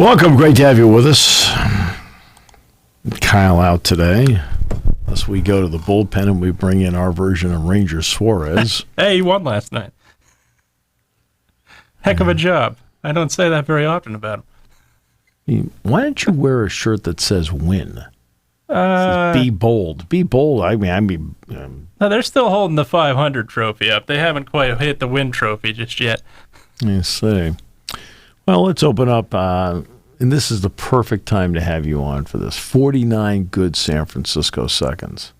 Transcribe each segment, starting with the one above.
Welcome. Great to have you with us. Kyle out today. Unless we go to the bullpen and we bring in our version of Ranger Suarez. Hey, he won last night. Heck of a job. I don't say that very often about him. Why don't you wear a shirt that says win? Says, be bold. Be bold. No, they're still holding the 500 trophy up. They haven't quite hit the win trophy just yet. You see. Well, let's open up, and this is the perfect time to have you on for this. 49 good San Francisco seconds.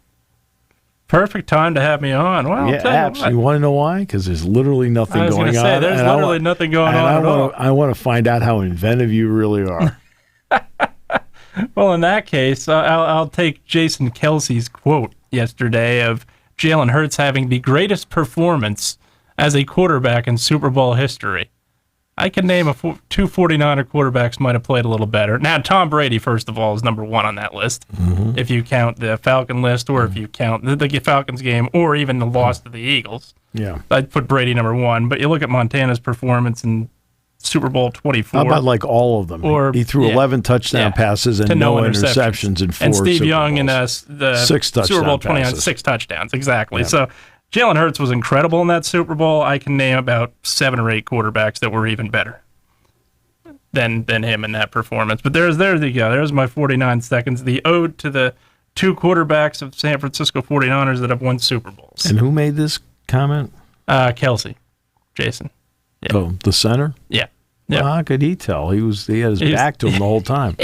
Perfect time to have me on. Well, yeah, I'll tell you what. You want to know why? Because there's literally nothing going on. I was going to say, there's literally nothing going on at all. I want to find out how inventive you really are. Well, in that case, I'll take Jason Kelsey's quote yesterday of Jalen Hurts having the greatest performance as a quarterback in Super Bowl history. I can name two 49er quarterbacks might have played a little better. Now, Tom Brady, first of all, is number one on that list, if you count the Falcon list or if you count the Falcons game or even the loss to the Eagles. Yeah, I'd put Brady number one, but you look at Montana's performance in Super Bowl 24. How about like all of them? He threw 11 touchdown passes and no interceptions in 4 And Steve Super Young in Bowls. the 6 touchdown Super Bowl 29, passes. 6 touchdowns, exactly. Yeah. So Jalen Hurts was incredible in that Super Bowl. I can name about 7 or 8 quarterbacks that were even better than him in that performance. But there you go. There's my 49 seconds. The ode to the 2 quarterbacks of San Francisco 49ers that have won Super Bowls. And who made this comment? Kelsey. Jason. Yeah. Oh, the center? Yeah. Well, how could he tell? He had his back to him the whole time.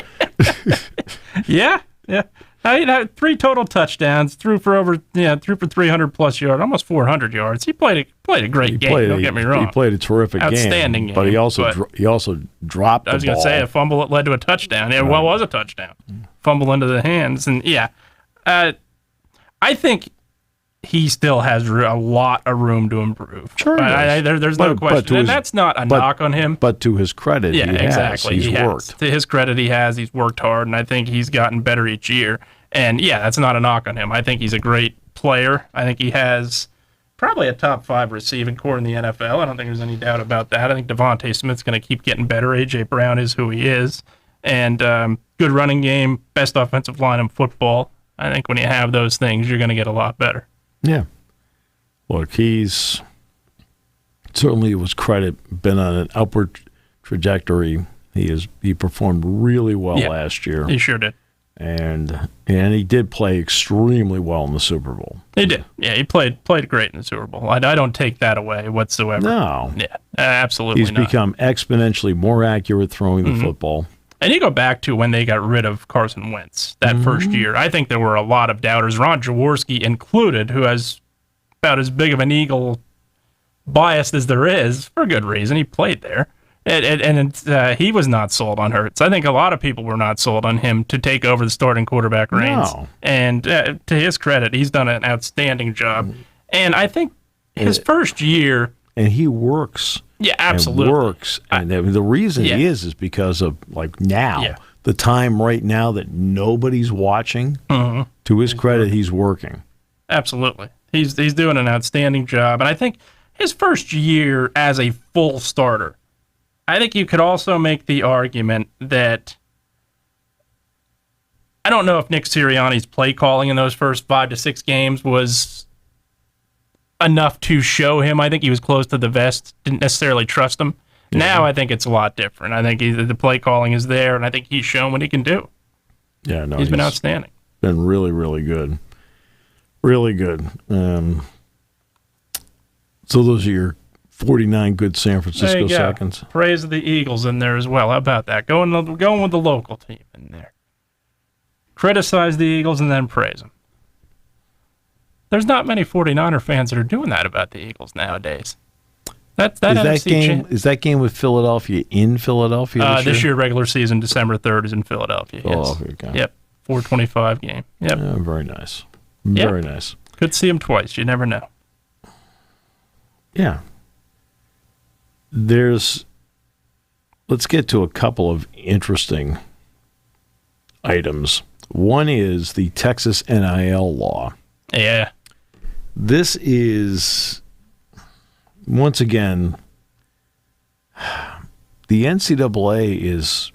Yeah. He had 3 total touchdowns, threw for 300 plus yards, almost 400 yards. He played a great game. Don't get me wrong. He played a terrific Outstanding game. But he also dropped the ball. I was going to say a fumble that led to a touchdown. Yeah, well, it was a touchdown. Fumble into the hands, and I think he still has a lot of room to improve. Sure, there's no question, and that's not a knock on him. But to his credit, exactly. He's worked. To his credit, he's worked hard, and I think he's gotten better each year. And that's not a knock on him. I think he's a great player. I think he has probably a top 5 receiving core in the NFL. I don't think there's any doubt about that. I think Devontae Smith's going to keep getting better. A.J. Brown is who he is. And good running game, best offensive line in football. I think when you have those things, you're going to get a lot better. Yeah. Look, he's certainly, with credit, been on an upward trajectory. He performed really well last year. He sure did. And he did play extremely well in the Super Bowl. He did. Yeah, he played great in the Super Bowl. I don't take that away whatsoever. No. Yeah, absolutely He's become exponentially more accurate throwing the football. And you go back to when they got rid of Carson Wentz that first year. I think there were a lot of doubters, Ron Jaworski included, who has about as big of an Eagle bias as there is, for good reason. He played there. And he was not sold on Hurts. I think a lot of people were not sold on him to take over the starting quarterback reins. No. And to his credit, he's done an outstanding job. And I think his first year... And he works. Yeah, absolutely. And works. And the reason he is because of, like, now. Yeah. The time right now that nobody's watching. To his credit, he's working. Absolutely. He's doing an outstanding job. And I think his first year as a full starter, I think you could also make the argument that I don't know if Nick Sirianni's play calling in those first 5 to 6 games was enough to show him. I think he was close to the vest, didn't necessarily trust him. Yeah. Now I think it's a lot different. I think the play calling is there, and I think he's shown what he can do. Yeah, no, he's been outstanding. Been really, really good. Really good. So those are your 49 good San Francisco seconds. Praise of the Eagles in there as well. How about that? Going with the local team in there. Criticize the Eagles and then praise them. There's not many 49er fans that are doing that about the Eagles nowadays. Is that game with Philadelphia in Philadelphia this year? Regular season, December 3rd is in Philadelphia. Philadelphia, yes. Okay. Yep, 4:25 game. Yep. Yeah, very nice. Very nice. Could see him twice. You never know. Yeah. Let's get to a couple of interesting items. One is the Texas NIL law. Yeah. This is, once again, the NCAA is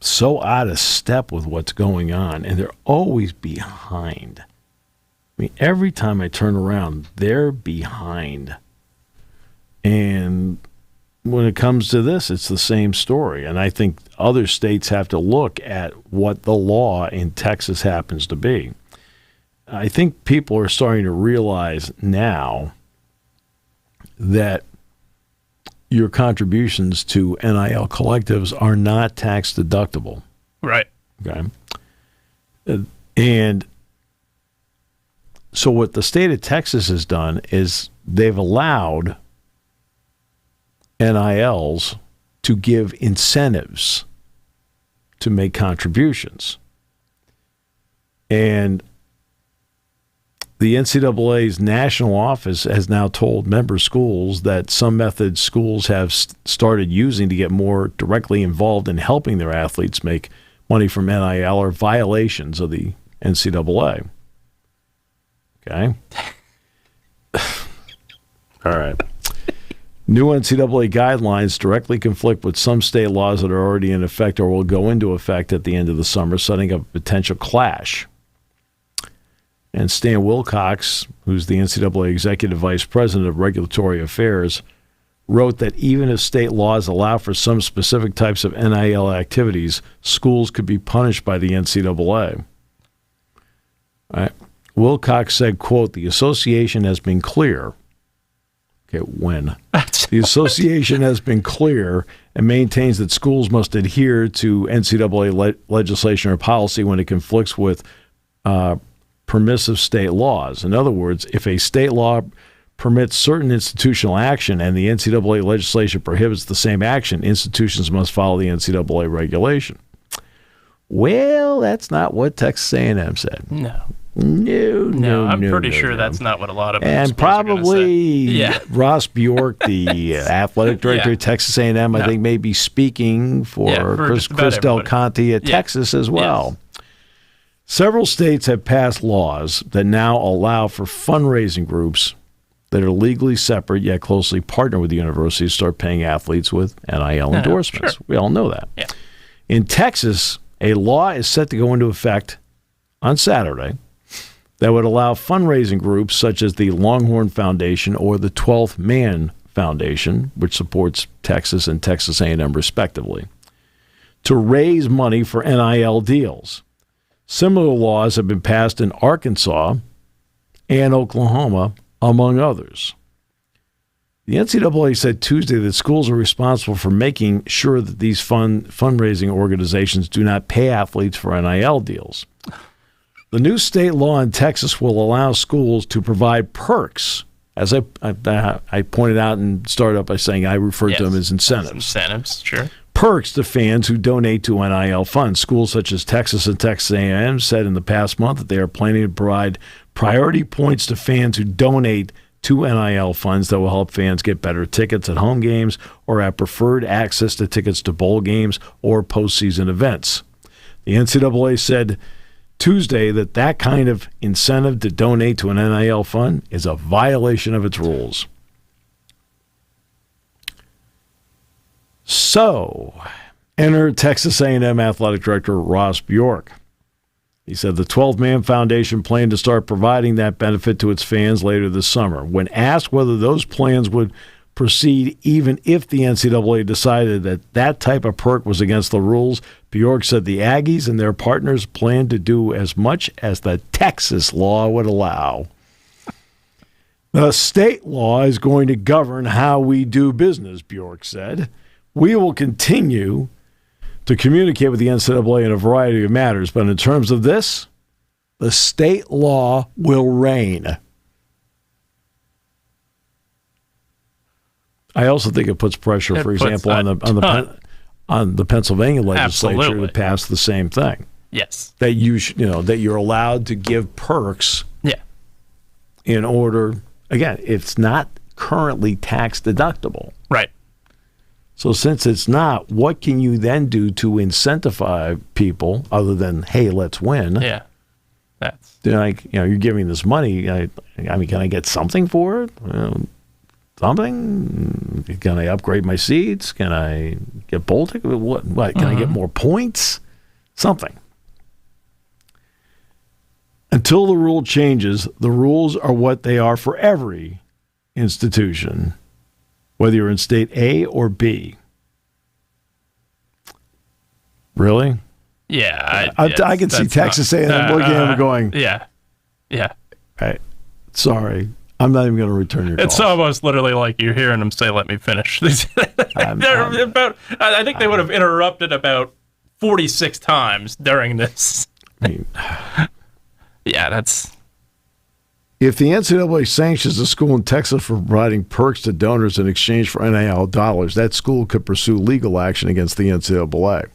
so out of step with what's going on, and they're always behind. I mean, every time I turn around, they're behind. And when it comes to this, it's the same story. And I think other states have to look at what the law in Texas happens to be. I think people are starting to realize now that your contributions to NIL collectives are not tax deductible. Right. Okay. And so what the state of Texas has done is they've allowed NILs to give incentives to make contributions. And the NCAA's national office has now told member schools that some methods schools have started using to get more directly involved in helping their athletes make money from NIL are violations of the NCAA. Okay? All right. New NCAA guidelines directly conflict with some state laws that are already in effect or will go into effect at the end of the summer, setting up a potential clash. And Stan Wilcox, who's the NCAA Executive Vice President of Regulatory Affairs, wrote that even if state laws allow for some specific types of NIL activities, schools could be punished by the NCAA. All right. Wilcox said, quote, the association has been clear. Okay, when? The association has been clear and maintains that schools must adhere to NCAA legislation or policy when it conflicts with permissive state laws. In other words, if a state law permits certain institutional action and the NCAA legislation prohibits the same action, institutions must follow the NCAA regulation. Well, that's not what Texas A&M said. No, I'm pretty sure that's not what a lot of and probably Ross Bjork, the athletic director of Texas A&M, I think may be speaking for Chris Del Conte at Texas as well. Yes. Several states have passed laws that now allow for fundraising groups that are legally separate yet closely partner with the university to start paying athletes with NIL endorsements. Sure. We all know that. Yeah. In Texas, a law is set to go into effect on Saturday that would allow fundraising groups such as the Longhorn Foundation or the 12th Man Foundation, which supports Texas and Texas A&M respectively, to raise money for NIL deals. Similar laws have been passed in Arkansas and Oklahoma, among others. The NCAA said Tuesday that schools are responsible for making sure that these fundraising organizations do not pay athletes for NIL deals. The new state law in Texas will allow schools to provide perks, as I pointed out and started up by saying I referred to them as incentives. Incentives, sure. Perks to fans who donate to NIL funds. Schools such as Texas and Texas A&M said in the past month that they are planning to provide priority points to fans who donate to NIL funds that will help fans get better tickets at home games or have preferred access to tickets to bowl games or postseason events. The NCAA said Tuesday that kind of incentive to donate to an NIL fund is a violation of its rules. So, enter Texas A&M Athletic Director Ross Bjork. He said the 12th Man Foundation planned to start providing that benefit to its fans later this summer. When asked whether those plans would proceed even if the NCAA decided that type of perk was against the rules, Bjork said the Aggies and their partners plan to do as much as the Texas law would allow. The state law is going to govern how we do business, Bjork said. We will continue to communicate with the NCAA in a variety of matters, but in terms of this, the state law will reign. I also think it puts pressure, for example, on the Pennsylvania legislature to pass the same thing. Yes, that that you're allowed to give perks. Yeah. In order, again, it's not currently tax deductible. Right. So since it's not, what can you then do to incentivize people other than, hey, let's win? Yeah. That's you're giving this money. I mean, can I get something for it? something? Can I upgrade my seats? Can I get bowl tickets? What? Can I get more points? Something. Until the rule changes, the rules are what they are for every institution, whether you're in state A or B. Really? Yeah. I can see Texas A&M looking at him going, yeah. Right. Sorry. I'm not even going to return your call. It's almost literally like you're hearing them say, let me finish. I think they would have interrupted about 46 times during this. I mean, yeah, that's... If the NCAA sanctions a school in Texas for providing perks to donors in exchange for NIL dollars, that school could pursue legal action against the NCAA.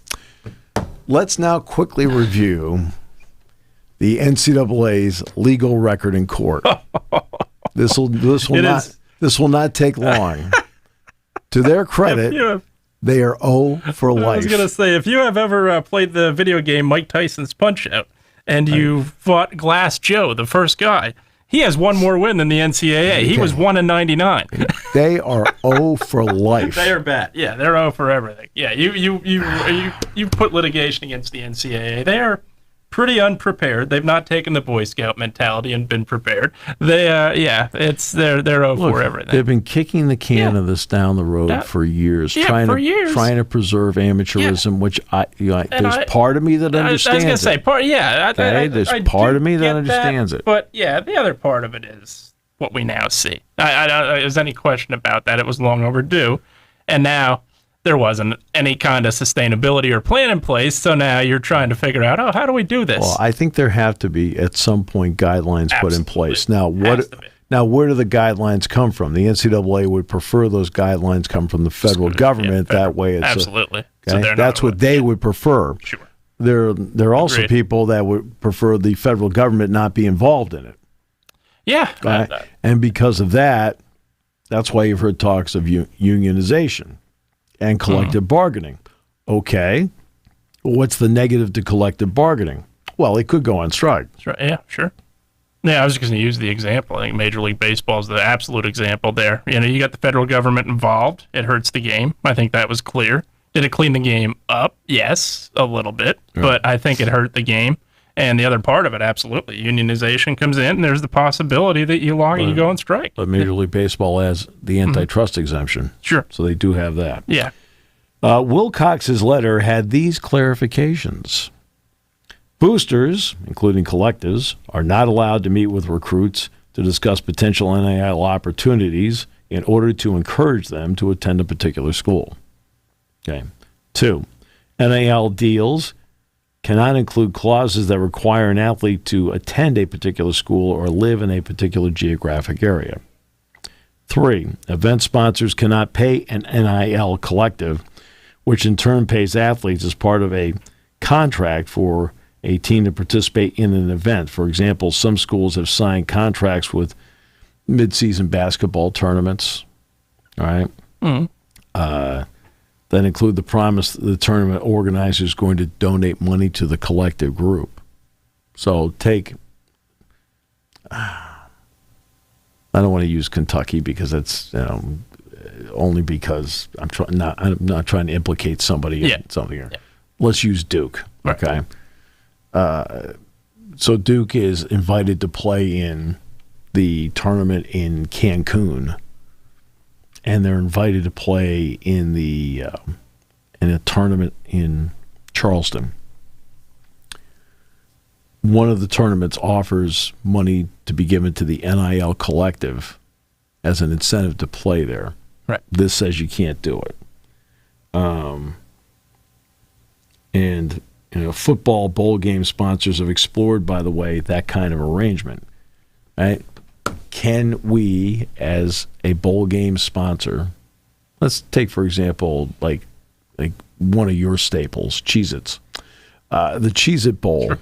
Let's now quickly review the NCAA's legal record in court. This will not take long. To their credit, they are 0 for life. I was going to say, if you have ever played the video game Mike Tyson's Punch-Out and you fought Glass Joe, the first guy, he has one more win than the NCAA. He was 1-99. They are 0 for life. They are bad. Yeah, they're 0 for everything. Yeah, you put litigation against the NCAA. They are pretty unprepared. They've not taken the Boy Scout mentality and been prepared. They're 0 for everything. They've been kicking the can of this down the road for years, trying to preserve amateurism, which there's part of me that understands. I was going to say, there's part of me that understands it. But yeah, the other part of it is what we now see. I don't there's any question about that. It was long overdue, and now there wasn't any kind of sustainability or plan in place, so now you're trying to figure out, how do we do this? Well, I think there have to be, at some point, guidelines put in place. Now, where do the guidelines come from? The NCAA would prefer those guidelines come from the federal government. That way it's... Absolutely. Okay? So that's what they would prefer. Sure. There are also Agreed. people that would prefer the federal government not be involved in it. Yeah. Right? And because of that, that's why you've heard talks of unionization and collective bargaining. Okay. What's the negative to collective bargaining? Well, it could go on strike. Yeah, sure. Yeah, I was just going to use the example. I think Major League Baseball is the absolute example there. You got the federal government involved. It hurts the game. I think that was clear. Did it clean the game up? Yes, a little bit. Yeah. But I think it hurt the game. And the other part of it, absolutely. Unionization comes in, and there's the possibility that you go on strike. But Major League Baseball has the antitrust exemption. Sure. So they do have that. Yeah. Wilcox's letter had these clarifications. Boosters, including collectives, are not allowed to meet with recruits to discuss potential NIL opportunities in order to encourage them to attend a particular school. Okay. 2, NIL deals cannot include clauses that require an athlete to attend a particular school or live in a particular geographic area. 3, event sponsors cannot pay an NIL collective, which in turn pays athletes as part of a contract for a team to participate in an event. For example, some schools have signed contracts with mid-season basketball tournaments, all right? That include the promise that the tournament organizer is going to donate money to the collective group. So I don't want to use Kentucky because it's only because I'm not trying to implicate somebody in something here. Yeah. Let's use Duke, okay? So Duke is invited to play in the tournament in Cancun. And they're invited to play in a tournament in Charleston. One of the tournaments offers money to be given to the NIL collective as an incentive to play there. Right. This says you can't do it. And football bowl game sponsors have explored, by the way, that kind of arrangement. Right? Can we, as a bowl game sponsor, let's take, for example, like one of your staples, Cheez-Its. The Cheez-It Bowl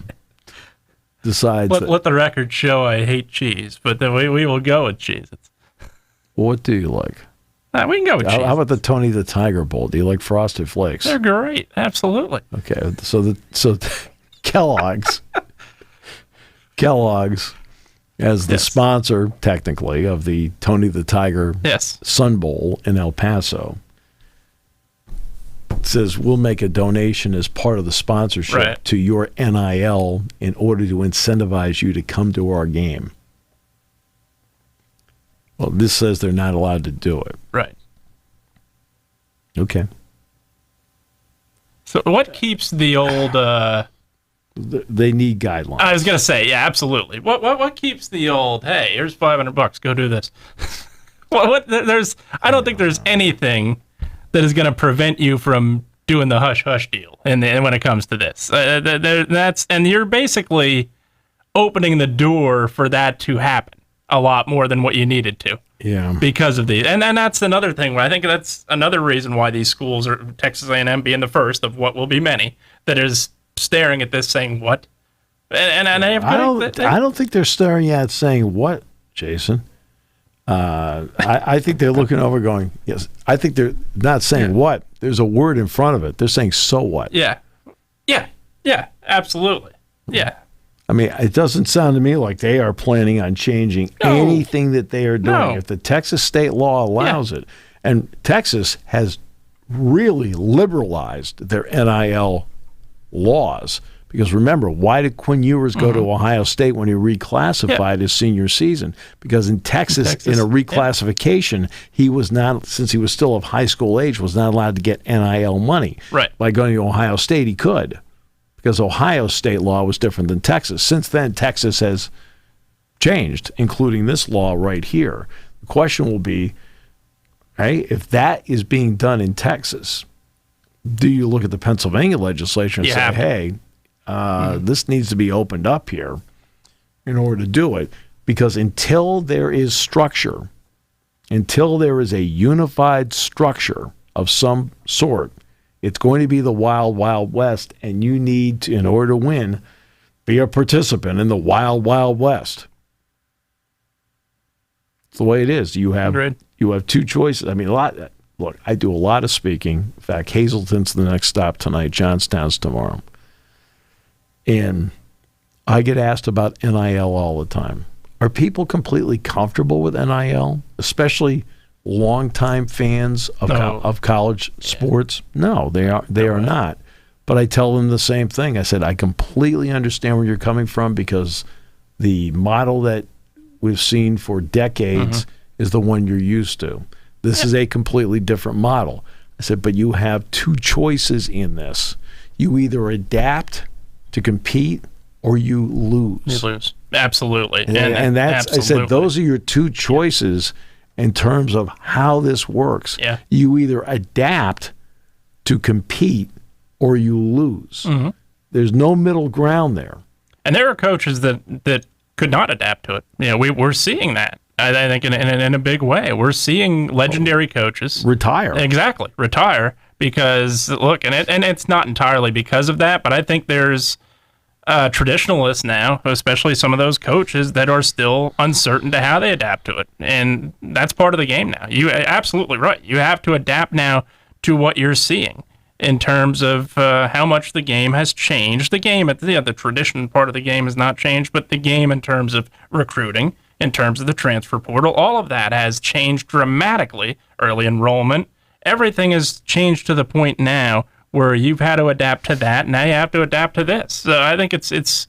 decides let the record show I hate cheese, but then we will go with Cheez-Its. What do you like? We can go with Cheez-Its. How about the Tony the Tiger Bowl? Do you like Frosted Flakes? They're great. Absolutely. Okay, so Kellogg's as the sponsor, technically, of the Tony the Tiger Sun Bowl in El Paso. It says, we'll make a donation as part of the sponsorship to your NIL in order to incentivize you to come to our game. Well, this says they're not allowed to do it. Right. Okay. So what keeps the old... They need guidelines. I was going to say, yeah, absolutely. What keeps the old, hey, here's $500, go do this. I don't think there's anything that is going to prevent you from doing the hush-hush deal and when it comes to this. And you're basically opening the door for that to happen a lot more than what you needed to. Yeah. Because of these. And that's another thing. I think that's another reason why these schools, are Texas A&M being the first of what will be many, that is staring at this saying, what? And I don't think they're staring at saying what, Jason. I think they're looking over going, yes. I think they're not saying what. There's a word in front of it. They're saying, so what? Yeah, absolutely. Yeah. I mean, it doesn't sound to me like they are planning on changing anything that they are doing. No. If the Texas state law allows it, and Texas has really liberalized their NIL laws. Because remember, why did Quinn Ewers go to Ohio State when he reclassified his senior season? Because in Texas in a reclassification, he was not, since he was still of high school age, was not allowed to get NIL money. Right. By going to Ohio State, he could. Because Ohio state law was different than Texas. Since then, Texas has changed, including this law right here. The question will be, right, if that is being done in Texas, do you look at the Pennsylvania legislation and say, hey, this needs to be opened up here in order to do it? Because until there is structure, until there is a unified structure of some sort, it's going to be the wild, wild west, and you need to, in order to win, be a participant in the wild, wild west. It's the way it is. You have two choices. I mean, look, I do a lot of speaking. In fact, Hazleton's the next stop tonight. Johnstown's tomorrow. And I get asked about NIL all the time. Are people completely comfortable with NIL, especially longtime fans of college sports? No, they are not. But I tell them the same thing. I said, I completely understand where you're coming from, because the model that we've seen for decades is the one you're used to. This is a completely different model. I said, but you have two choices in this. You either adapt to compete or you lose. You lose. Absolutely. And that's, absolutely. I said, those are your two choices in terms of how this works. Yeah. You either adapt to compete or you lose. There's no middle ground there. And there are coaches that could not adapt to it. You know, we're seeing that. I think in a big way. We're seeing legendary coaches retire. Exactly, retire, because look, and it's not entirely because of that, but I think there's traditionalists now, especially some of those coaches, that are still uncertain to how they adapt to it, and that's part of the game now. You absolutely right. You have to adapt now to what you're seeing in terms of how much the game has changed. The game, the tradition part of the game has not changed, but the game in terms of recruiting, in terms of the transfer portal, all of that has changed dramatically. Early enrollment, everything has changed to the point now where you've had to adapt to that. Now you have to adapt to this. So I think it's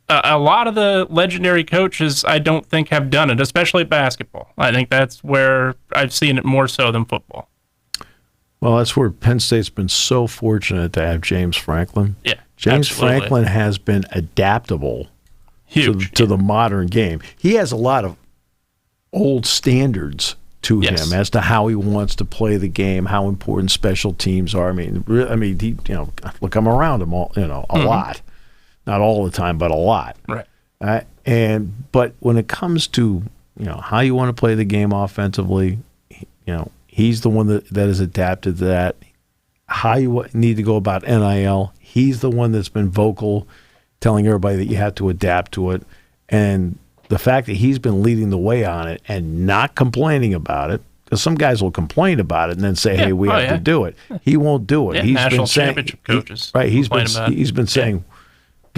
a lot of the legendary coaches, I don't think, have done it, especially basketball. I think that's where I've seen it more so than football. Well, that's where Penn State's been so fortunate to have James Franklin. Yeah, James absolutely. Franklin has been adaptable to the modern game. He has a lot of old standards to him as to how he wants to play the game, how important special teams are. I mean, he, look, I'm around him all, a lot, not all the time, but a lot. Right. But when it comes to how you want to play the game offensively, he's the one that has adapted to that. How you need to go about NIL, he's the one that's been vocal, telling everybody that you have to adapt to it. And the fact that he's been leading the way on it and not complaining about it, because some guys will complain about it and then say, hey, we have to do it. He won't do it. Yeah, he's national been saying, championship coaches. He's been saying,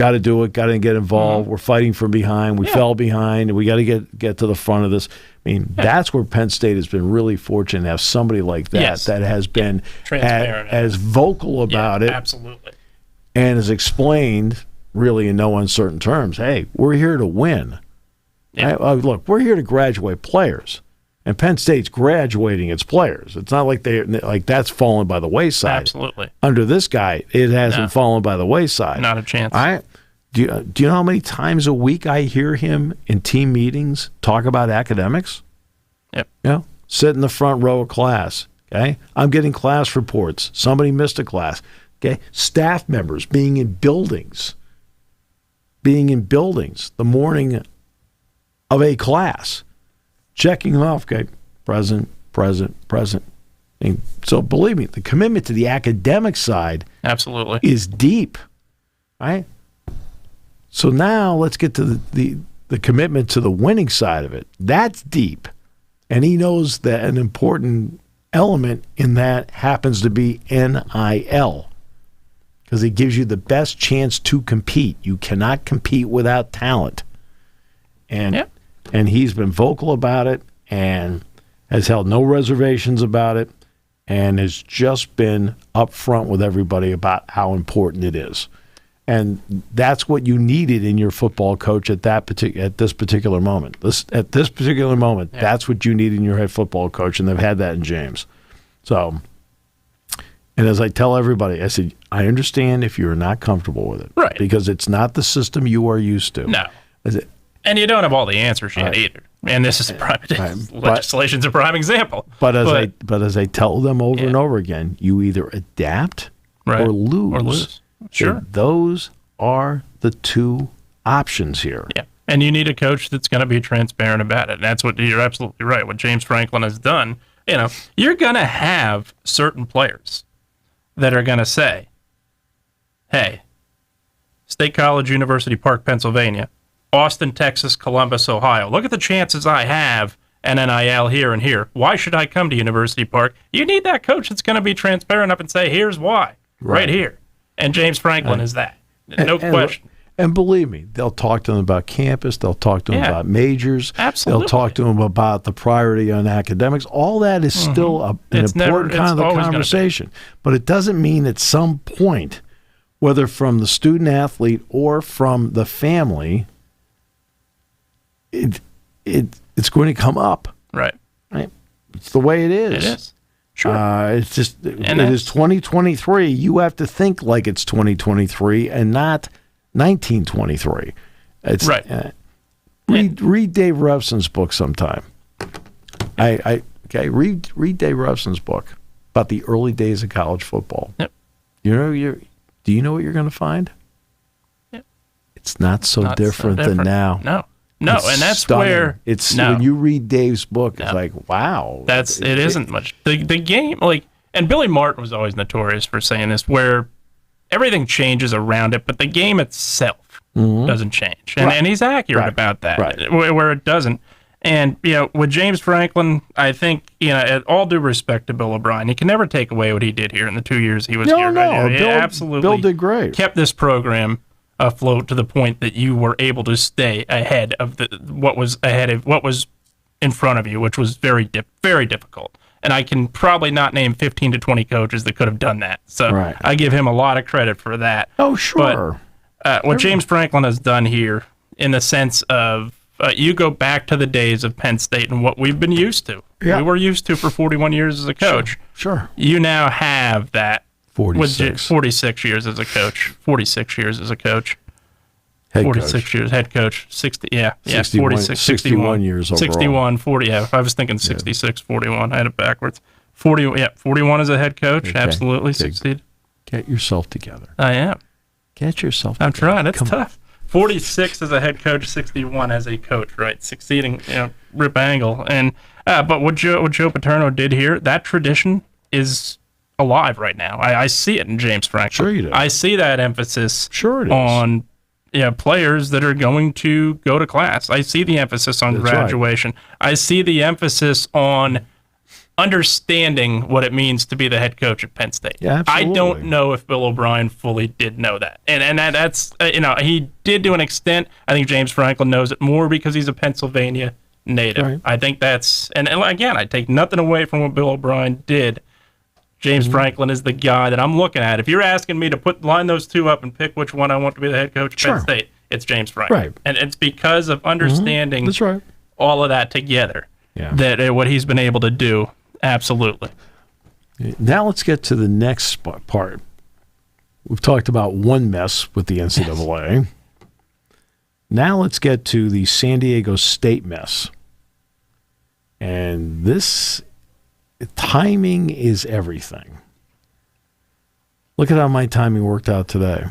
Got to do it. Got to get involved. We're fighting from behind. We fell behind. We got to get to the front of this. I mean, that's where Penn State has been really fortunate to have somebody like that that has been as vocal about it. Absolutely. And has explained, really in no uncertain terms, hey, we're here to win. Yeah. Look, we're here to graduate players. And Penn State's graduating its players. It's not like that's fallen by the wayside. Absolutely. Under this guy, it hasn't fallen by the wayside. Not a chance. Do you know how many times a week I hear him in team meetings talk about academics? Yep. Sit in the front row of class. Okay, I'm getting class reports. Somebody missed a class. Okay, staff members being in buildings the morning of a class, checking off. Okay, present. And so believe me, the commitment to the academic side absolutely is deep, right? So now let's get to the commitment to the winning side of it. That's deep. And he knows that an important element in that happens to be NIL, because it gives you the best chance to compete. You cannot compete without talent. And he's been vocal about it and has held no reservations about it and has just been upfront with everybody about how important it is. And that's what you needed in your football coach at this particular moment. That's what you need in your head football coach, and they've had that in James. So, and as I tell everybody, I said, I understand if you're not comfortable with it. Right. Because it's not the system you are used to. No. And you don't have all the answers yet either. And this is legislation's a prime example. But as I tell them over and over again, you either adapt or lose. Sure. And those are the two options here. Yeah. And you need a coach that's going to be transparent about it. And that's what you're absolutely right. What James Franklin has done, you're going to have certain players that are going to say, hey, State College, University Park, Pennsylvania, Austin, Texas, Columbus, Ohio. Look at the chances I have and NIL here and here. Why should I come to University Park? You need that coach that's going to be transparent up and say, here's why, right here. And James Franklin is that. No question. And believe me, they'll talk to them about campus. They'll talk to them about majors. Absolutely. They'll talk to them about the priority on academics. All that is still an important kind of the conversation. But it doesn't mean at some point, whether from the student athlete or from the family, it's going to come up. Right. It's the way it is. It is. Sure. It is 2023. You have to think like it's 2023 and not 1923. It's right. Read Dave Revson's book sometime. Read Dave Revson's book about the early days of college football. Yep. Do you know what you're going to find? Yep. It's not so different than now. No, and that's stunning. where when you read Dave's book, it's like, wow. It isn't much. The game, and Billy Martin was always notorious for saying this, where everything changes around it, but the game itself doesn't change. And he's accurate about that, where it doesn't. And, with James Franklin, I think, at all due respect to Bill O'Brien, he can never take away what he did here in the 2 years he was here. No, Bill, absolutely. Bill did great. Kept this program afloat to the point that you were able to stay ahead of what was in front of you, which was very difficult. And I can probably not name 15 to 20 coaches that could have done that. So I give him a lot of credit for that. Oh, sure. But what James Franklin has done here, in the sense of you go back to the days of Penn State and what we've been used to. Yeah. We were used to for 41 years as a coach. Sure. You now have that. 46 years as a coach. 46 years as a coach. 46 years head coach. 60. Yeah. 61 years overall. 61, 40. Yeah. I was thinking 66, 41. I had it backwards. 41 as a head coach. Okay. Absolutely succeed. Get yourself together. I am. Get yourself together. I'm trying. It's tough. 46 as a head coach, 61 as a coach, right? Succeeding, Rip Angle. And but what Joe Paterno did here, that tradition is alive right now. I see it in James Franklin. Sure you do. I see that emphasis on players that are going to go to class. I see the emphasis on graduation. Right. I see the emphasis on understanding what it means to be the head coach at Penn State. Yeah, absolutely. I don't know if Bill O'Brien fully did know that. And that's, he did to an extent. I think James Franklin knows it more because he's a Pennsylvania native. Right. I think that's, and again, I take nothing away from what Bill O'Brien did. James Franklin is the guy that I'm looking at. If you're asking me to line those two up and pick which one I want to be the head coach at Penn State, it's James Franklin. Right. And it's because of understanding that's right. all of that together that what he's been able to do. Absolutely. Now let's get to the next part. We've talked about one mess with the NCAA. Now let's get to the San Diego State mess. And this timing is everything. Look at how my timing worked out today.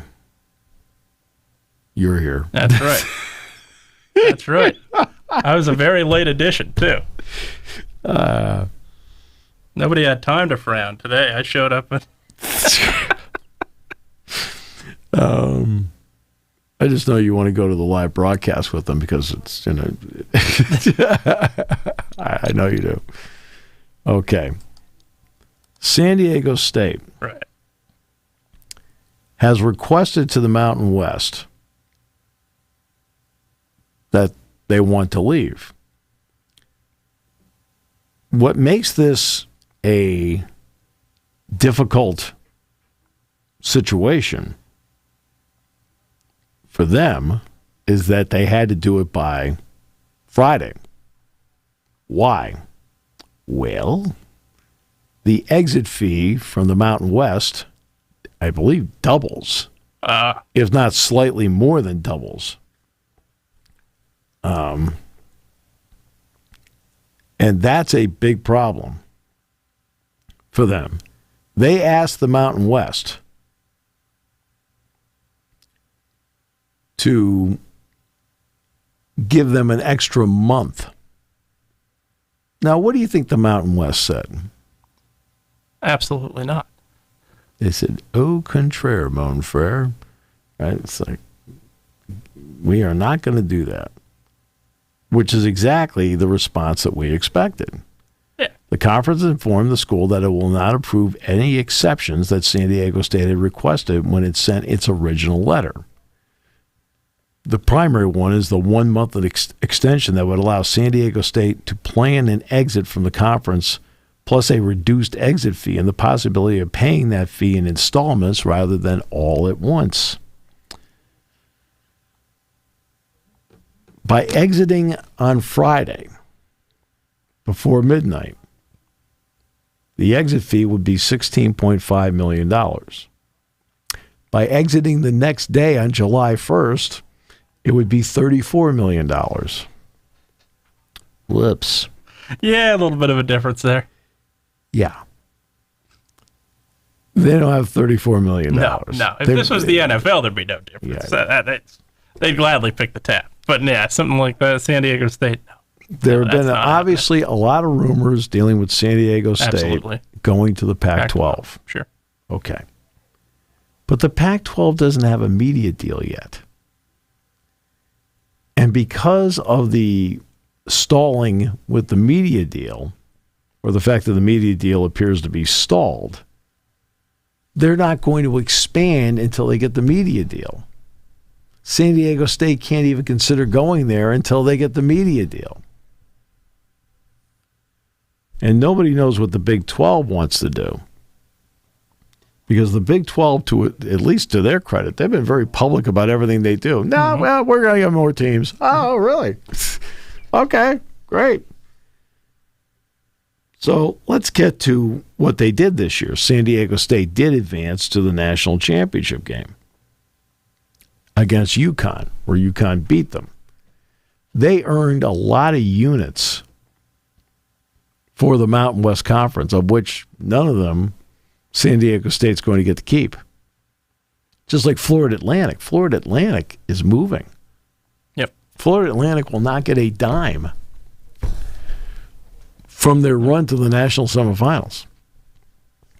You're here. That's right. That's right. I was a very late edition, too. Nobody had time to frown today. I showed up and I just know you want to go to the live broadcast with them because it's, I know you do. Okay. San Diego State has requested to the Mountain West that they want to leave. What makes this a difficult situation for them is that they had to do it by Friday. Why? Well, the exit fee from the Mountain West, I believe, doubles, if not slightly more than doubles. And that's a big problem for them. They asked the Mountain West to give them an extra month. Now, what do you think the Mountain West said? Absolutely not. They said, au contraire, mon frere. Right? It's like, we are not going to do that, which is exactly the response that we expected. Yeah. The conference informed the school that it will not approve any exceptions that San Diego State had requested when it sent its original letter. The primary one is the 1 month extension that would allow San Diego State to plan an exit from the conference, plus a reduced exit fee and the possibility of paying that fee in installments rather than all at once. By exiting on Friday before midnight, the exit fee would be $16.5 million. By exiting the next day on July 1st, it would be $34 million. Whoops. Yeah, a little bit of a difference there. Yeah. They don't have $34 million. No. If this was the NFL, there'd be no difference. Yeah. They'd gladly pick the tab. But yeah, something like that, San Diego State, no. There have been obviously a lot of rumors dealing with San Diego State going to the Pac-12. Sure. Okay. But the Pac-12 doesn't have a media deal yet. And because of the stalling with the media deal, or the fact that the media deal appears to be stalled, they're not going to expand until they get the media deal. San Diego State can't even consider going there until they get the media deal. And nobody knows what the Big 12 wants to do. Because the Big 12, at least to their credit, they've been very public about everything they do. No, well, we're going to get more teams. Oh, really? Okay, great. So let's get to what they did this year. San Diego State did advance to the national championship game against UConn, where UConn beat them. They earned a lot of units for the Mountain West Conference, of which none of them San Diego State's going to get to keep. Just like Florida Atlantic. Florida Atlantic is moving. Yep. Florida Atlantic will not get a dime from their run to the national semifinals.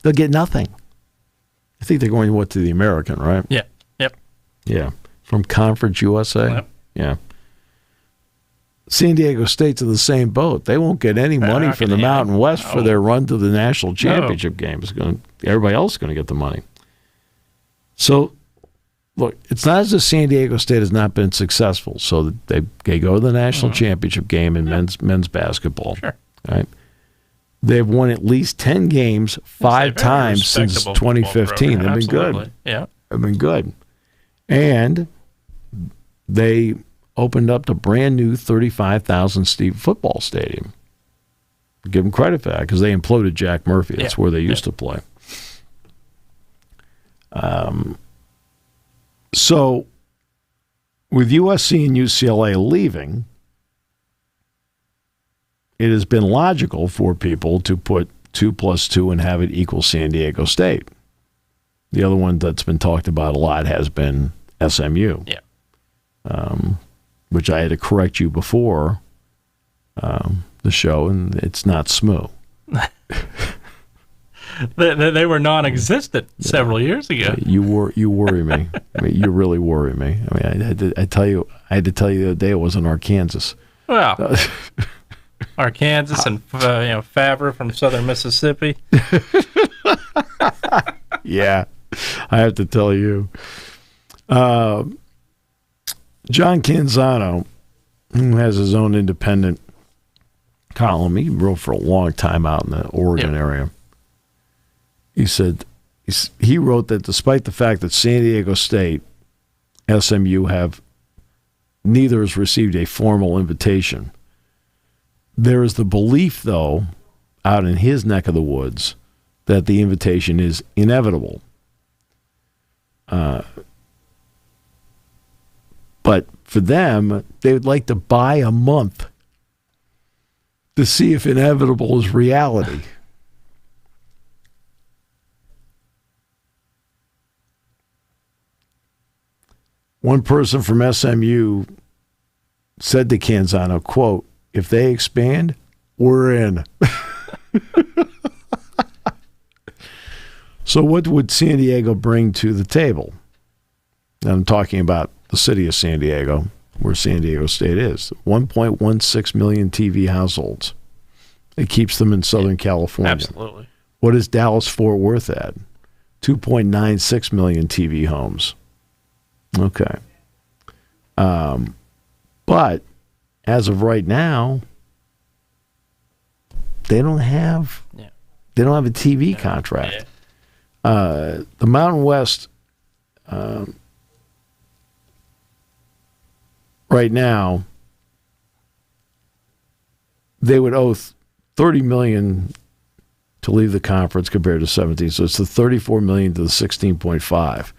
They'll get nothing. I think they're going to the American, right? Yeah. Yep. Yeah. From Conference USA? Yep. Yeah. San Diego State's in the same boat. They won't get any money from the Mountain West for their run to the national championship game. Everybody else is going to get the money. So, look, it's not as if San Diego State has not been successful. So they go to the national championship game in men's basketball. Sure. Right? They've won at least 10 games 5 times since 2015. They've been good. Yeah. They've been good. And they opened up the brand new 35,000-seat football stadium. Give them credit for that because they imploded Jack Murphy. That's where they used to play. So with USC and UCLA leaving, it has been logical for people to put 2 + 2 and have it equal San Diego State. The other one that's been talked about a lot has been SMU. Yeah. Which I had to correct you before the show, and it's not SMU. They were non-existent several years ago. You worry me. I mean, you really worry me. I mean, I had to tell you the other day it wasn't Arkansas. Well, Arkansas and Favre from Southern Mississippi. Yeah, I have to tell you. John Canzano, who has his own independent column, he wrote for a long time out in the Oregon area. He said he wrote that despite the fact that San Diego State, SMU neither has received a formal invitation, there is the belief, though, out in his neck of the woods, that the invitation is inevitable. But for them, they would like to buy a month to see if inevitable is reality. One person from SMU said to Canzano, quote, "If they expand, we're in." So what would San Diego bring to the table? And I'm talking about the city of San Diego, where San Diego State is. 1.16 million TV households. It keeps them in Southern California. Absolutely. What is Dallas-Fort Worth at? 2.96 million TV homes. Okay. But as of right now, they don't have a TV contract. The Mountain West right now, they would owe $30 million to leave the conference compared to 17. So it's the $34 million to the 16.5.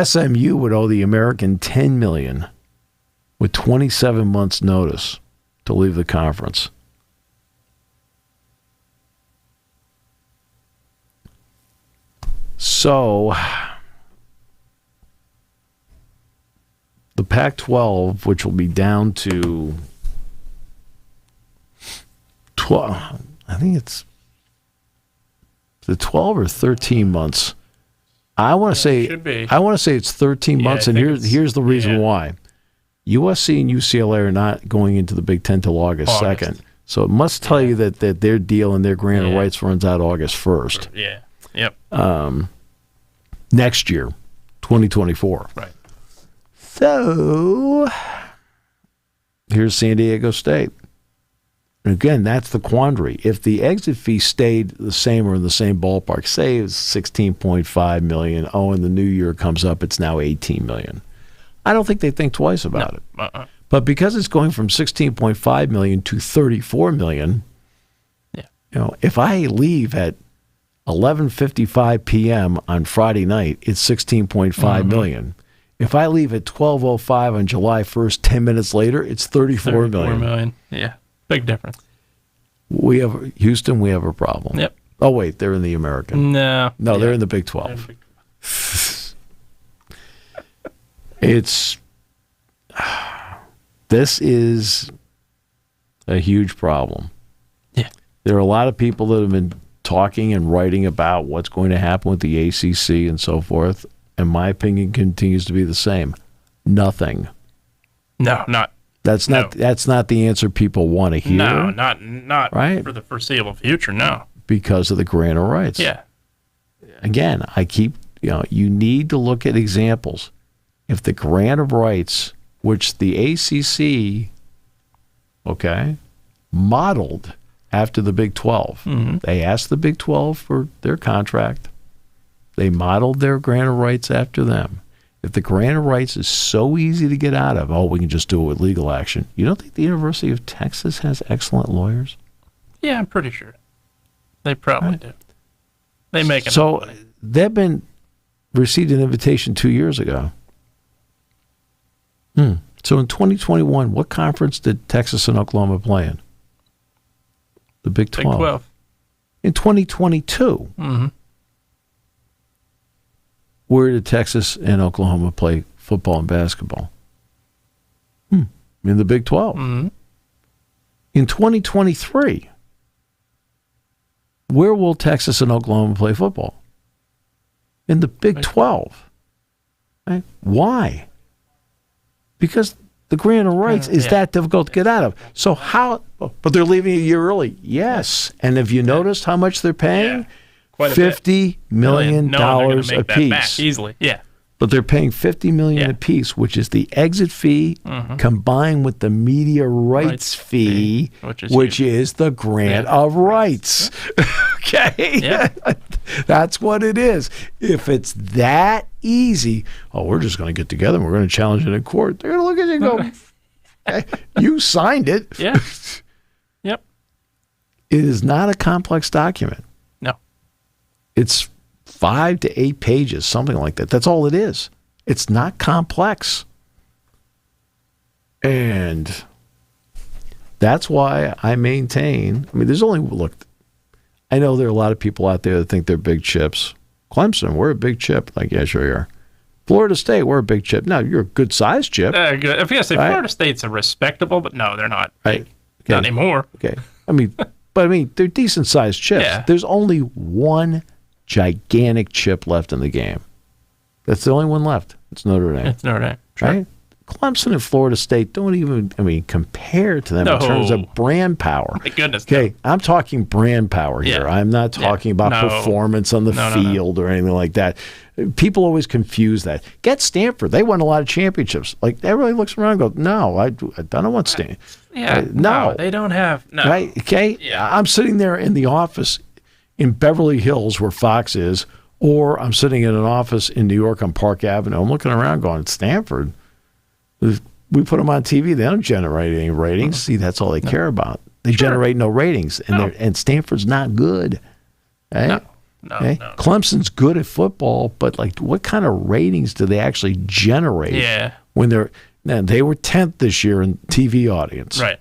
SMU would owe the American $10 million with 27 months' notice to leave the conference. So the Pac-12, which will be down to 12, I think it's the 12 or 13 months. I want to say it's 13 months, and here's the reason why. USC and UCLA are not going into the Big Ten till August 2nd. So it must tell you that their deal and their grant of rights runs out August 1st. Yeah. Yep. Next year, 2024. Right. So here's San Diego State. Again, that's the quandary. If the exit fee stayed the same or in the same ballpark, say it's $16.5 million, and the new year comes up, it's now $18 million. I don't think they think twice about it. But because it's going from $16.5 million to $34 million, if I leave at 11:55 p.m. on Friday night, it's $16.5 million. If I leave at 12:05 on July 1st, 10 minutes later, it's $34 million. Yeah, big difference. Houston, we have a problem. Yep. Oh, wait, they're in the American. No, they're in the Big 12. This is a huge problem. Yeah. There are a lot of people that have been talking and writing about what's going to happen with the ACC and so forth, and my opinion continues to be the same. Nothing. No, not That's not the answer people want to hear. No, not right? for the foreseeable future, no. Because of the grant of rights. Yeah. Again, you need to look at examples. If the grant of rights, which the ACC, modeled after the Big 12, they asked the Big 12 for their contract. They modeled their grant of rights after them. If the grant of rights is so easy to get out of, we can just do it with legal action. You don't think the University of Texas has excellent lawyers? Yeah, I'm pretty sure. They probably do. They make enough money. They've received an invitation 2 years ago. So in 2021, what conference did Texas and Oklahoma play in? The Big 12. Big 12. In 2022, where did Texas and Oklahoma play football and basketball? In the Big 12. In 2023, where will Texas and Oklahoma play football? In the Big 12. Right? Why? Because the grant of rights is that difficult to get out of. So how? But they're leaving a year early. Yes. And have you noticed how much they're paying? Yeah. Quite $50 million apiece. apiece. Back easily. Yeah. But they're paying $50 million apiece, which is the exit fee combined with the media rights fee, which is the grant of rights. Okay? Yeah. That's what it is. If it's that easy, we're just going to get together and we're going to challenge it in court. They're going to look at you and go, hey, you signed it. Yeah. Yep. It is not a complex document. No. It's 5 to 8 pages, something like that. That's all it is. It's not complex. And that's why I maintain, there's only, I know there are a lot of people out there that think they're big chips. Clemson, we're a big chip. Yeah, sure you are. Florida State, we're a big chip. No, you're a good-sized chip. Good. If you're going to say Florida State's a respectable, but no, they're not big. Okay. Not anymore. Okay. They're decent-sized chips. Yeah. There's only one gigantic chip left in the game. That's the only one left. It's Notre Dame. It's Notre Dame. Sure. Right? Clemson and Florida State don't even, compare to them in terms of brand power. My goodness. Okay, no. I'm talking brand power here. Yeah. I'm not talking about performance on the field or anything like that. People always confuse that. Get Stanford. They won a lot of championships. Everybody looks around and goes, no, I don't want Stanford. Yeah, no, they don't have. No. Right? Okay? Yeah. I'm sitting there in the office in Beverly Hills where Fox is, or I'm sitting in an office in New York on Park Avenue. I'm looking around going, Stanford? We put them on TV. They don't generate any ratings. See, that's all they care about. They generate no ratings, and Stanford's not good. Okay? No. Clemson's good at football, but what kind of ratings do they actually generate? Yeah. When they were 10th this year in TV audience. Right.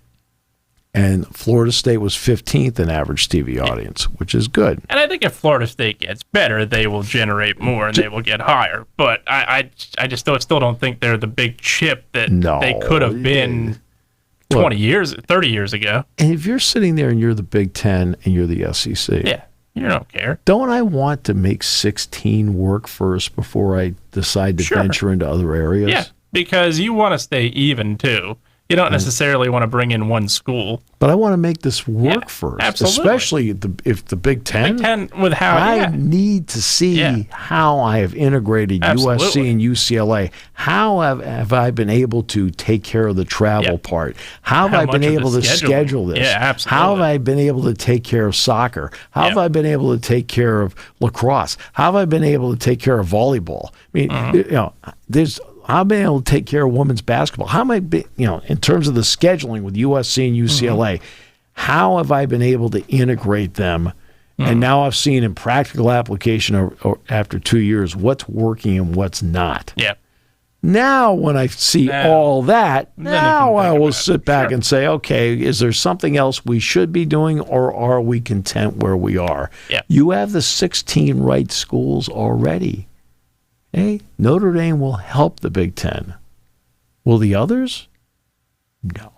And Florida State was 15th in average TV audience, which is good. And I think if Florida State gets better, they will generate more and they will get higher. But I just still don't think they're the big chip that they could have been 30 years ago. And if you're sitting there and you're the Big Ten and you're the SEC. Yeah, you don't care. Don't I want to make 16 work first before I decide to venture into other areas? Yeah, because you want to stay even, too. You don't necessarily want to bring in one school. But I want to make this work first. Absolutely. Especially if the Big Ten. With how I need to see how I have integrated USC and UCLA. How have I been able to take care of the travel part? How have I been able to schedule this? Yeah, absolutely. How have I been able to take care of soccer? How have I been able to take care of lacrosse? How have I been able to take care of volleyball? I've been able to take care of women's basketball. How am I, in terms of the scheduling with USC and UCLA, how have I been able to integrate them? And now I've seen in practical application after 2 years what's working and what's not. Yeah. Now, when I see all that, now I will sit back and say, okay, is there something else we should be doing, or are we content where we are? Yeah. You have the 16 right schools already. Hey, Notre Dame will help the Big Ten. Will the others? No.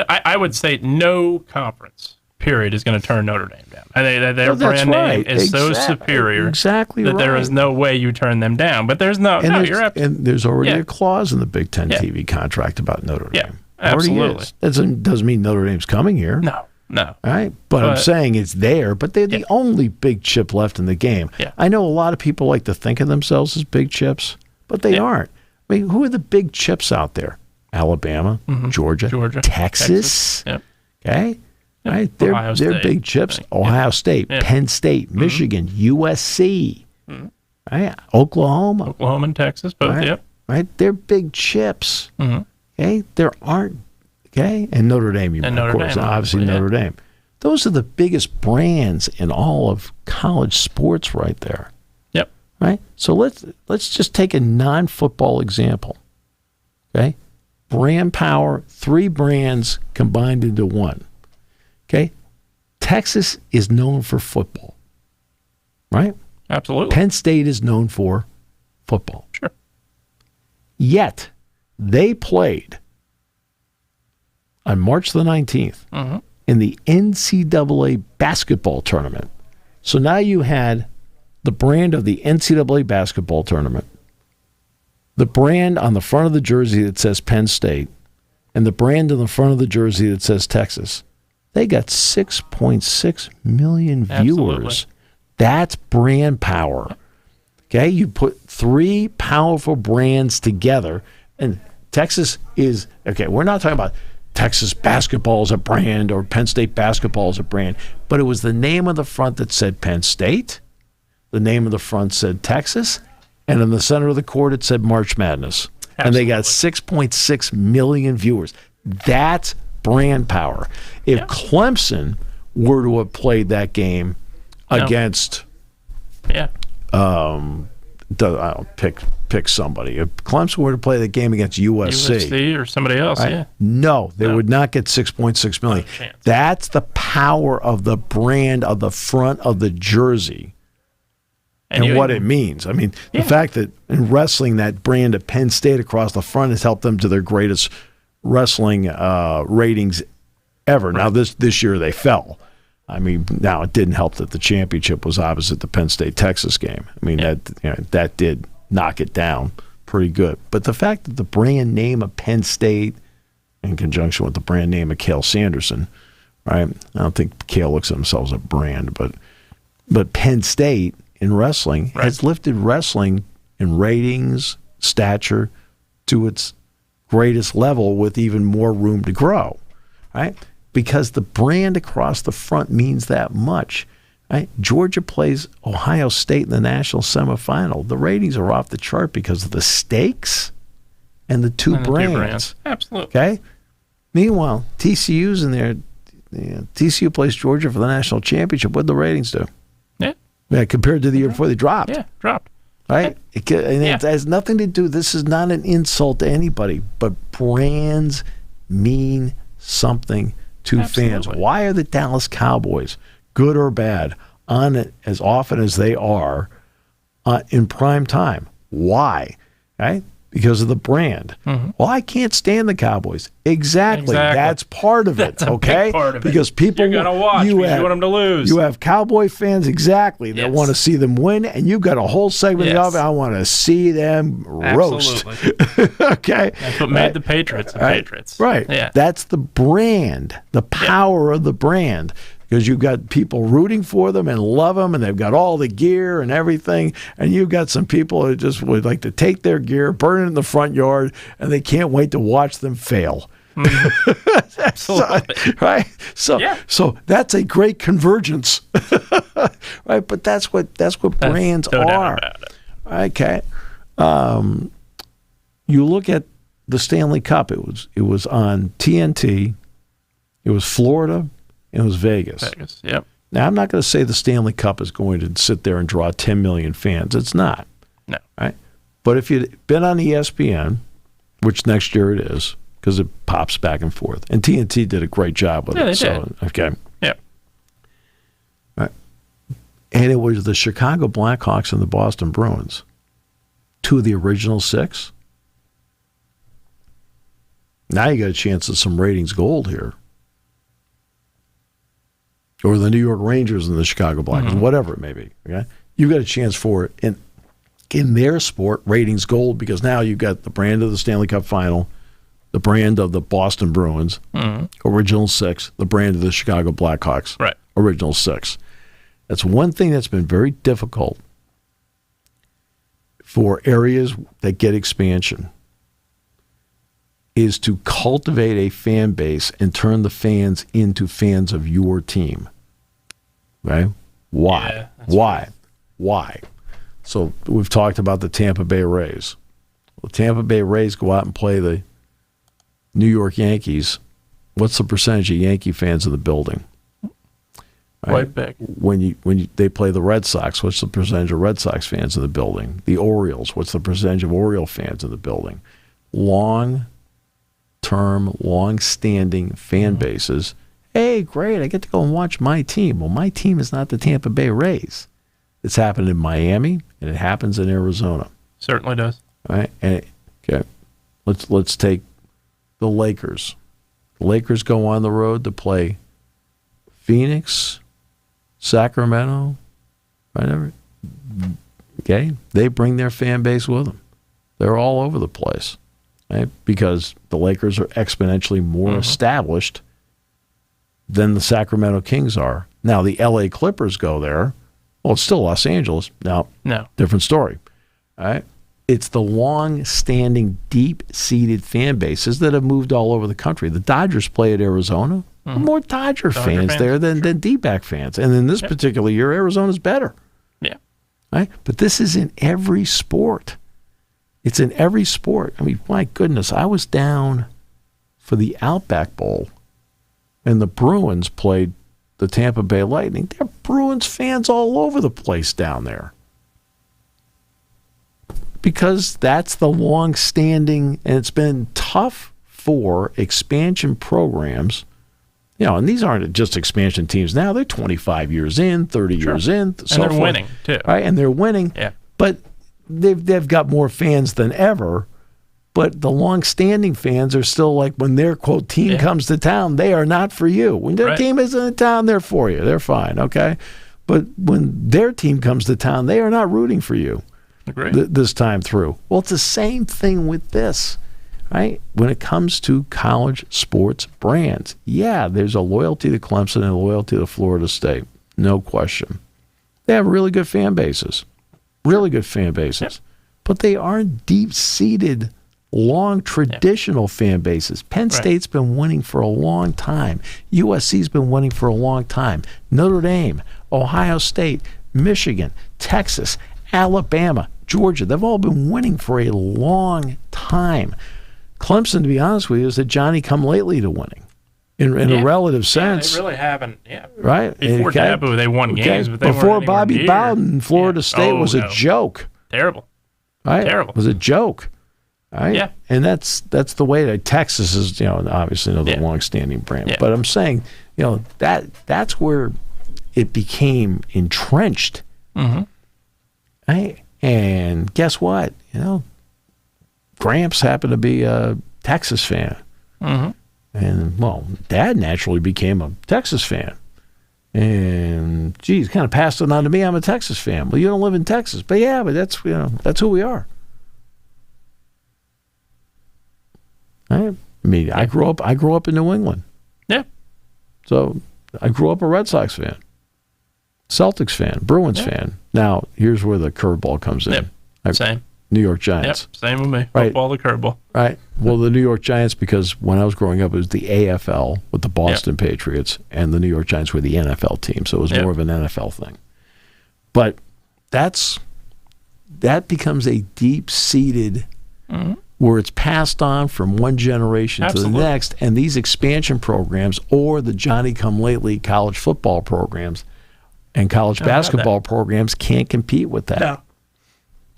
I would say no conference period, is going to turn Notre Dame down. Their brand name is so superior that there is no way you turn them down. But there's no, and there's already a clause in the Big Ten TV contract about Notre Dame. Absolutely. Doesn't mean Notre Dame's coming here. No. All right, but I'm saying it's there, but they're the only big chip left in the game. Yeah. I know a lot of people like to think of themselves as big chips, but they aren't. I mean, who are the big chips out there? Alabama, Georgia, Texas. Yep. Okay, right? They're big chips. Ohio State, Penn State, Michigan, USC, right? Oklahoma and Texas, both. Right? Right? They're big chips. Okay, there aren't. Okay, and Notre Dame, of course, obviously Notre Dame. Those are the biggest brands in all of college sports, right there. Yep. Right. So let's just take a non-football example. Okay, brand power, 3 brands combined into one. Okay, Texas is known for football. Right. Absolutely. Penn State is known for football. Sure. Yet they played on March the 19th in the NCAA basketball tournament. So now you had the brand of the NCAA basketball tournament, the brand on the front of the jersey that says Penn State, and the brand on the front of the jersey that says Texas. They got 6.6 million viewers. Absolutely. That's brand power. Okay, you put 3 powerful brands together, and Texas is, okay, we're not talking about Texas basketball as a brand or Penn State basketball as a brand, but it was the name of the front that said Penn State, the name of the front said Texas, and in the center of the court it said March Madness. Absolutely. And they got 6.6 million viewers. That's brand power. If Clemson were to have played that game against I'll pick somebody. If Clemson were to play the game against USC or somebody else, no, they would not get 6.6 million. No, that's the power of the brand of the front of the jersey and what it means. I mean, the fact that in wrestling that brand of Penn State across the front has helped them to their greatest wrestling ratings ever. Right. Now this year they fell. I mean, now it didn't help that the championship was opposite the Penn State-Texas game. I mean, that did knock it down pretty good. But the fact that the brand name of Penn State, in conjunction with the brand name of Cale Sanderson, right? I don't think Cale looks at themselves as a brand, but Penn State in wrestling has lifted wrestling in ratings, stature to its greatest level with even more room to grow, right? Because the brand across the front means that much. Right? Georgia plays Ohio State in the national semifinal. The ratings are off the chart because of the stakes and the two brands. Absolutely. Okay. Meanwhile, TCU's in there. TCU plays Georgia for the national championship. What'd the ratings do? Yeah, compared to the year before they dropped. Yeah, dropped. Right? It has nothing to do. This is not an insult to anybody, but brands mean something to fans. Why are the Dallas Cowboys, good or bad, on it as often as they are in prime time? Why? Right? Because of the brand. Well, I can't stand the Cowboys. Exactly. That's part of it. That's a big part of it. Because people you're gonna watch. You want them to lose. You have Cowboy fans that want to see them win, and you've got a whole segment of it. I want to see them roast. Okay. That's what made the Patriots the Patriots. Right. Yeah. That's the brand, the power of the brand. Because you've got people rooting for them and love them, and they've got all the gear and everything, and you've got some people who just would like to take their gear, burn it in the front yard, and they can't wait to watch them fail. Absolutely. Right? So that's a great convergence. Right? But that's what brands are. Okay. You look at the Stanley Cup. It was on TNT. It was Florida. It was Vegas. Yep. Now, I'm not going to say the Stanley Cup is going to sit there and draw 10 million fans. It's not. No. Right? But if you'd been on ESPN, which next year it is, because it pops back and forth, and TNT did a great job with it. They did. Okay. Yeah. Right. And it was the Chicago Blackhawks and the Boston Bruins, 2 of the original 6. Now you got a chance at some ratings gold here. or the New York Rangers and the Chicago Blackhawks, whatever it may be. Okay, you've got a chance for it in their sport. Ratings gold, because now you've got the brand of the Stanley Cup Final, the brand of the Boston Bruins, original 6, the brand of the Chicago Blackhawks, right, original 6. That's one thing that's been very difficult for areas that get expansion, is to cultivate a fan base and turn the fans into fans of your team. Right? Why? Yeah, Why? Right. Why? So we've talked about the Tampa Bay Rays. Well, the Tampa Bay Rays go out and play the New York Yankees. What's the percentage of Yankee fans in the building? Right? Quite big. When they play the Red Sox, what's the percentage of Red Sox fans in the building? The Orioles, what's the percentage of Oriole fans in the building? Long-term, long-standing fan bases. Hey, great, I get to go and watch my team. Well, my team is not the Tampa Bay Rays. It's happened in Miami, and it happens in Arizona. Certainly does. All right? Okay, let's take the Lakers. The Lakers go on the road to play Phoenix, Sacramento, whatever. Okay, they bring their fan base with them. They're all over the place, right? Because the Lakers are exponentially more established than the Sacramento Kings are. Now, the LA Clippers go there. Well, it's still Los Angeles. No, different story. All right? It's the long-standing, deep-seated fan bases that have moved all over the country. The Dodgers play at Arizona. More Dodger fans there than D-back fans. And in this particular year, Arizona's better. Yeah. Right? But this is in every sport. It's in every sport. I mean, my goodness, I was down for the Outback Bowl, and the Bruins played the Tampa Bay Lightning. There are Bruins fans all over the place down there. Because that's the long-standing, and it's been tough for expansion programs. You know, and these aren't just expansion teams now. They're 25 years in, 30 years in. So and they're winning, too. Right, and they're winning. Yeah. But they've got more fans than ever. But the long-standing fans are still like, when their, quote, team comes to town, they are not for you. When their team is in town, they're for you. They're fine, okay? But when their team comes to town, they are not rooting for you this time through. Well, it's the same thing with this, right? When it comes to college sports brands, yeah, there's a loyalty to Clemson and a loyalty to Florida State. No question. They have really good fan bases. Really good fan bases. Yep. But they aren't deep-seated, long traditional fan bases. Penn State's been winning for a long time. USC's been winning for a long time. Notre Dame, Ohio State, Michigan, Texas, Alabama, Georgia, they've all been winning for a long time. Clemson, to be honest with you, is a Johnny-come-lately to winning in a relative sense. They really haven't. Yeah. Right? Before Taboo, they won games, but they before weren't Bobby Bowden, Florida State was a joke. Terrible. Right? Terrible. It was a joke. Right? Yeah. And that's the way that Texas is, obviously another long-standing brand. Yeah. But I'm saying, that's where it became entrenched. Mm-hmm. Right? And guess what? Gramps happened to be a Texas fan. Mm-hmm. And, well, Dad naturally became a Texas fan. And, geez, kind of passed it on to me. I'm a Texas fan. Well, you don't live in Texas. But, yeah, but that's who we are. I mean, I grew up in New England. Yeah. So I grew up a Red Sox fan, Celtics fan, Bruins fan. Now, here's where the curveball comes in. Same. New York Giants. Yep, same with me. Right. Football, the curveball. Right. Well, the New York Giants, because when I was growing up, it was the AFL with the Boston Patriots, and the New York Giants were the NFL team. So it was more of an NFL thing. But that becomes a deep-seated where it's passed on from one generation to the next, and these expansion programs or the Johnny-come-lately college football programs and college basketball programs can't compete with that. No.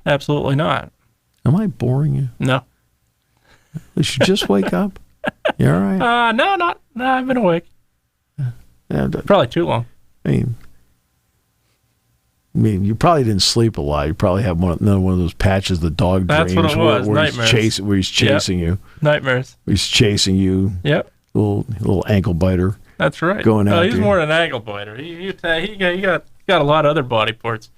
Absolutely not. Am I boring you? No. You should just wake up. You all right? No, I've been awake. Probably too long. I mean, you probably didn't sleep a lot. You probably have another one of those patches the dog dreams. That's what it was. Where Nightmares. He's chasing you. Nightmares. He's chasing you. Yep. Little ankle biter. That's right. Going out. He's more than an ankle biter. He got a lot of other body parts.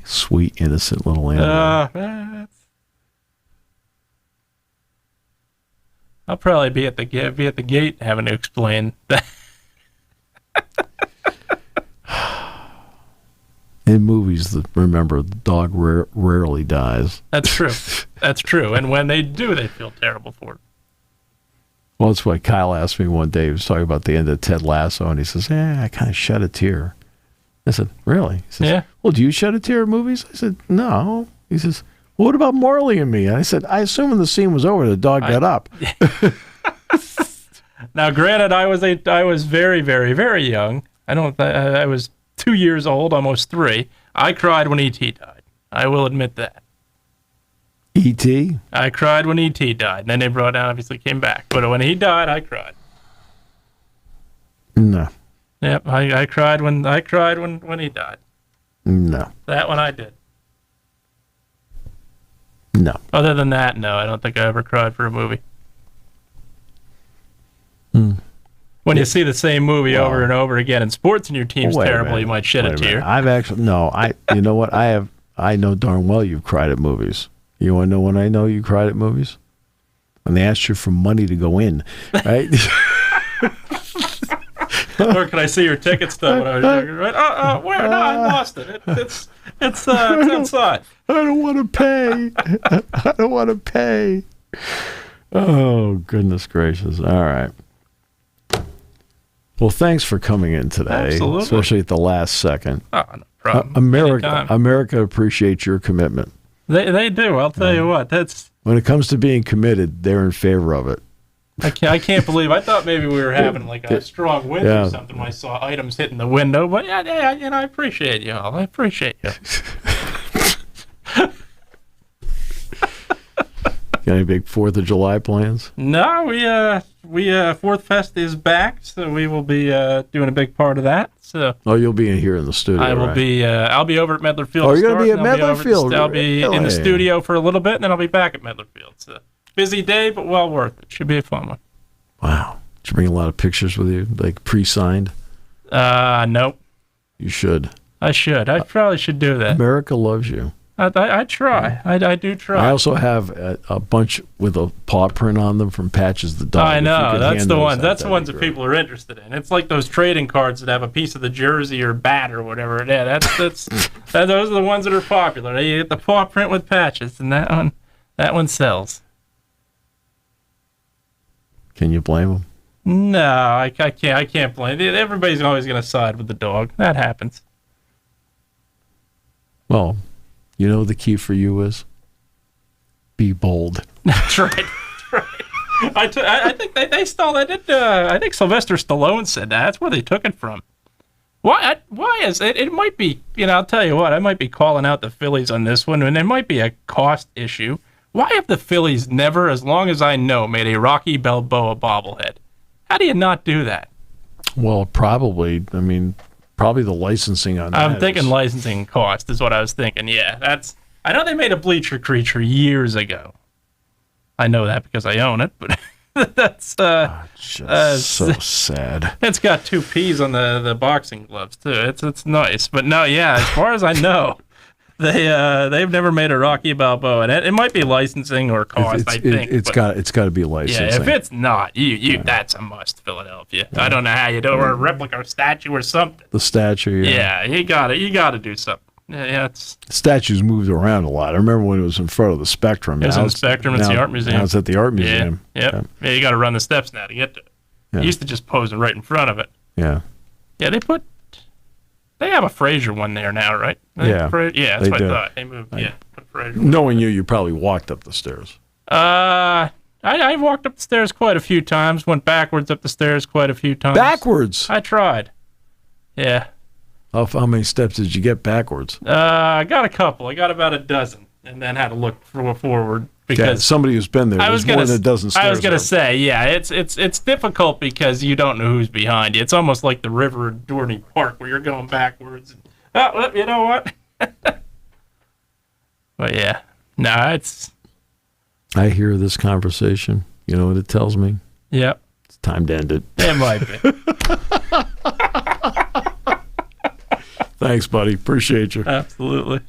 Sweet, innocent little animal. I'll probably be at the gate having to explain that. In movies, remember, the dog rarely dies. That's true. That's true. And when they do, they feel terrible for it. Well, that's why Kyle asked me one day. He was talking about the end of Ted Lasso, and he says, I kind of shed a tear. I said, really? He says, yeah. Well, do you shed a tear in movies? I said, no. He says, well, what about Marley and Me? And I said, I assume when the scene was over, the dog got up. Now, granted, I was very, very, very young. I was 2 years old, almost 3. I cried when E.T. died. I will admit that. E.T.? I cried when E.T. died. And then they brought down, obviously came back. But when he died, I cried. No. Yep, I cried when he died. No. That one I did. No. Other than that, no, I don't think I ever cried for a movie. When you see the same movie over and over again in sports and your team's terrible, you might shed a tear. I've actually you know what? I know darn well you've cried at movies. You want to know when I know you cried at movies? When they asked you for money to go in, right? Or can I see your ticket stub when I was younger? Right? Where? No, I lost it. It's inside. I don't want to pay. I don't want to pay. Oh, goodness gracious. All right. Well, thanks for coming in today, Absolutely. Especially at the last second. Oh, no problem. America appreciates your commitment. They do. I'll tell you what. When it comes to being committed, they're in favor of it. I can't believe. I thought maybe we were having like a strong wind or something when I saw items hitting the window. But yeah, I appreciate you all. I appreciate you. Got any big 4th of July plans? No, we Fourth Fest is back, so we will be doing a big part of that. So you'll be in here in the studio. I will right? be. I'll be over at Medler Field. Oh, you're gonna be at Medler Field. I'll be in the studio for a little bit, and then I'll be back at Medler Field. So busy day, but well worth it. Should be a fun one. Wow. Did you bring a lot of pictures with you, like pre-signed? Nope. You should. I should. I probably should do that. America loves you. I try. I do try. I also have a bunch with a paw print on them from Patches the dog. I know. That's the ones. That's the ones that people are interested in. It's like those trading cards that have a piece of the jersey or bat or whatever. Yeah, those are the ones that are popular. You get the paw print with Patches, and that one sells. Can you blame them? No, I can't blame. Everybody's always going to side with the dog. That happens. Well, you know the key for you is be bold. That's right. I think they stole that. I think Sylvester Stallone said that. That's where they took it from. Why is it? It might be. I'll tell you what. I might be calling out the Phillies on this one, and it might be a cost issue. Why have the Phillies never, as long as I know, made a Rocky Balboa bobblehead? How do you not do that? Well, probably. Probably the licensing on that. I'm thinking licensing cost is what I was thinking. Yeah, I know they made a Bleacher Creature years ago. I know that because I own it, but that's just so sad. It's got 2 P's on the boxing gloves too. It's nice, but no, yeah. As far as I know, they've never made a Rocky Balboa, and it might be licensing or cost. I think it's got to be licensing. Yeah, if it's not, that's a must, Philadelphia. Yeah. I don't know how you do it, or a replica statue or something. The statue, yeah. Yeah, you got to do something. Yeah, statues moved around a lot. I remember when it was in front of the Spectrum. It was in the Spectrum. It's the art museum. Now it's at the art museum. Yeah, you got to run the steps now to get to it. Yeah. You used to just pose right in front of it. Yeah. Yeah, they have a Fraser one there now, right? Yeah. That's what I thought. They moved. Put Fraser. Knowing you probably walked up the stairs. I walked up the stairs quite a few times. Went backwards up the stairs quite a few times. Backwards? I tried. Yeah. How many steps did you get backwards? I got a couple. I got about a dozen, and then had to look forward because somebody who's been there. There's more than a dozen stairs. I was gonna say, yeah, it's difficult because you don't know who's behind you. It's almost like the river in Dorney Park where you're going backwards. And, you know what? But yeah, no, it's. I hear this conversation. You know what it tells me? Yep. It's time to end it. It might be. Thanks, buddy. Appreciate you. Absolutely.